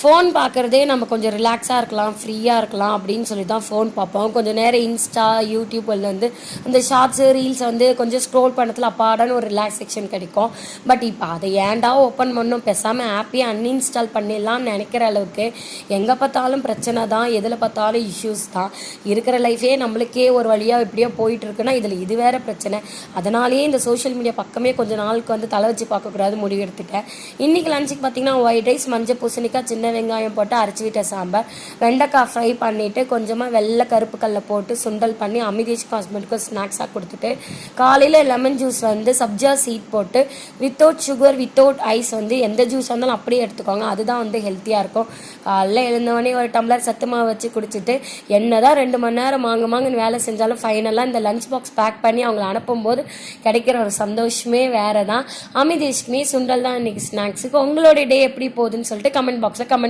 Phone பார்க்குறதே நம்ம கொஞ்சம் ரிலாக்ஸாக இருக்கலாம், ஃப்ரீயாக இருக்கலாம் அப்படின்னு சொல்லி தான் ஃபோன் பார்ப்போம். கொஞ்சம் நேரம் இன்ஸ்டா, யூடியூப்பில் வந்து அந்த ஷார்ட்ஸு, ரீல்ஸை வந்து கொஞ்சம் ஸ்க்ரோல் பண்ணத்தில் அப்பாடான ஒரு ரிலாக்ஸேஷன் கிடைக்கும். பட் இப்போ அதை ஏன்டா ஓப்பன் பண்ணணும், பேசாமல் ஆப்பையே அன்இன்ஸ்டால் பண்ணிடலாம்னு நினைக்கிற அளவுக்கு எங்கே பார்த்தாலும் பிரச்சனை தான், எதில் பார்த்தாலும் இஷ்யூஸ் தான். இருக்கிற லைஃபே நம்மளுக்கே ஒரு வழியாக இப்படியே போயிட்டுருக்குன்னா இதில் இது வேறு பிரச்சனை. அதனாலேயே இந்த சோஷியல் மீடியா பக்கமே கொஞ்சம் நாளுக்கு வந்து தலை வச்சு பார்க்கக்கூடாது முடிவு எடுத்துட்டேன். இன்றைக்கி லஞ்சுக்கு பார்த்தீங்கன்னா ஒயிட் ரைஸ், மஞ்சள் பூசணிக்காய், சின்ன வெங்காயம் போட்டு அரைச்சி விட்ட சாம்பார், வெண்டைக்காய் ஃப்ரை பண்ணிவிட்டு கொஞ்சமாக வெள்ளை கருப்பு கல்லை போட்டு சுண்டல் பண்ணி அமிதேஷ்க்கு ஹஸ்பண்டுக்கு ஸ்நாக்ஸாக கொடுத்துட்டு, காலையில் லெமன் ஜூஸ் வந்து சப்ஜா சீட் போட்டு வித்தவுட் சுகர் வித்தவுட் ஐஸ் வந்து எந்த ஜூஸ் இருந்தாலும் அப்படியே எடுத்துக்கோங்க, அதுதான் வந்து ஹெல்த்தியாக இருக்கும். காலையில் எழுந்தவொடனே ஒரு டம்ளர் சத்து மாவு வச்சு குடிச்சிட்டு என்ன தான் 2 மணி நேரம் மாங்குன்னு வேலை செஞ்சாலும் ஃபைனலாக இந்த லஞ்ச் பாக்ஸ் பேக் பண்ணி அவங்கள அனுப்பும்போது கிடைக்கிற ஒரு சந்தோஷமே வேறு தான். அமிதேஷ்க்குமே சுண்டல் தான் இன்றைக்கி ஸ்நாக்ஸுக்கு. உங்களோட டே எப்படி போகுதுன்னு சொல்லிட்டு கமெண்ட் பாக்ஸில்